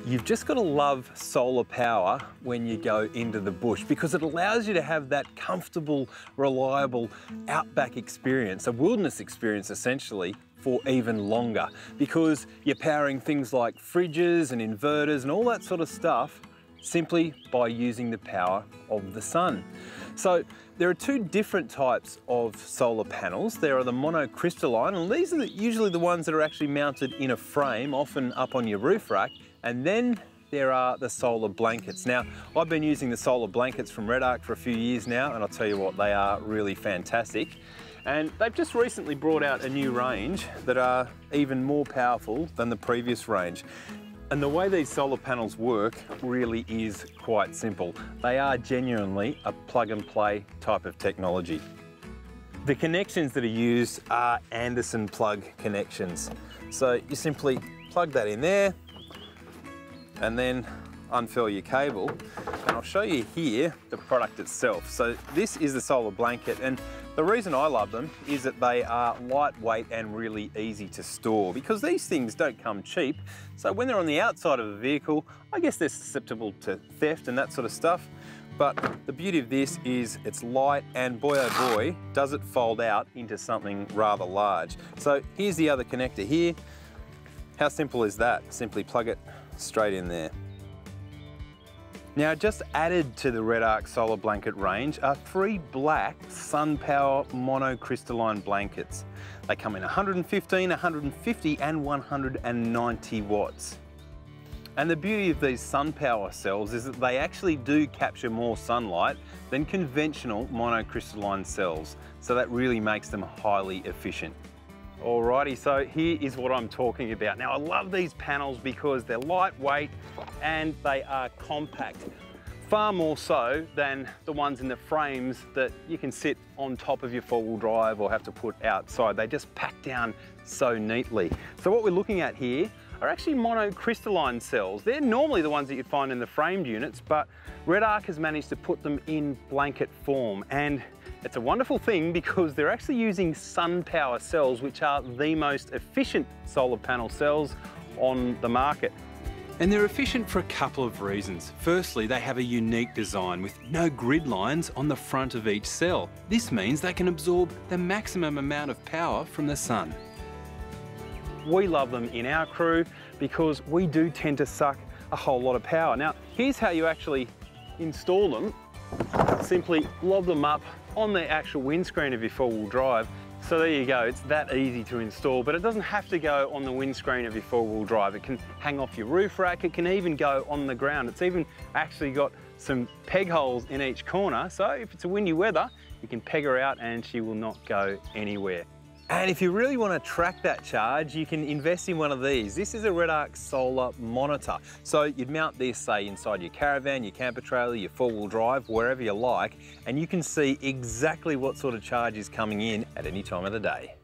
You've just got to love solar power when you go into the bush because it allows you to have that comfortable, reliable outback experience, a wilderness experience essentially, for even longer because you're powering things like fridges and inverters and all that sort of stuff simply by using the power of the sun. So there are two different types of solar panels. There are the monocrystalline, and these are usually the ones that are actually mounted in a frame, often up on your roof rack. And then there are the solar blankets. Now, I've been using the solar blankets from REDARC for a few years now, and I'll tell you what, they are really fantastic. And they've just recently brought out a new range that are even more powerful than the previous range. And the way these solar panels work really is quite simple. They are genuinely a plug and play type of technology. The connections that are used are Anderson plug connections. So you simply plug that in there and then unfurl your cable. And I'll show you here the product itself. So this is the solar blanket, and the reason I love them is that they are lightweight and really easy to store because these things don't come cheap. So when they're on the outside of a vehicle, I guess they're susceptible to theft and that sort of stuff. But the beauty of this is it's light, and boy oh boy, does it fold out into something rather large. So here's the other connector here. How simple is that? Simply plug it straight in there. Now, just added to the REDARC solar blanket range are 3 black SunPower monocrystalline blankets. They come in 115, 150 and 190 watts. And the beauty of these SunPower cells is that they actually do capture more sunlight than conventional monocrystalline cells. So that really makes them highly efficient. Alrighty, so here is what I'm talking about. Now, I love these panels because they're lightweight and they are compact, far more so than the ones in the frames that you can sit on top of your four-wheel drive or have to put outside. They just pack down so neatly. So what we're looking at here are actually monocrystalline cells. They're normally the ones that you'd find in the framed units, but REDARC has managed to put them in blanket form, and it's a wonderful thing because they're actually using SunPower cells, which are the most efficient solar panel cells on the market. And they're efficient for a couple of reasons. Firstly, they have a unique design with no grid lines on the front of each cell. This means they can absorb the maximum amount of power from the sun. We love them in our crew because we do tend to suck a whole lot of power. Now, here's how you actually install them. Simply lob them up on the actual windscreen of your four-wheel drive. So there you go, it's that easy to install, but it doesn't have to go on the windscreen of your four-wheel drive. It can hang off your roof rack, it can even go on the ground. It's even actually got some peg holes in each corner, so if it's a windy weather, you can peg her out and she will not go anywhere. And if you really want to track that charge, you can invest in one of these. This is a REDARC solar monitor. So you'd mount this, say, inside your caravan, your camper trailer, your four-wheel drive, wherever you like, and you can see exactly what sort of charge is coming in at any time of the day.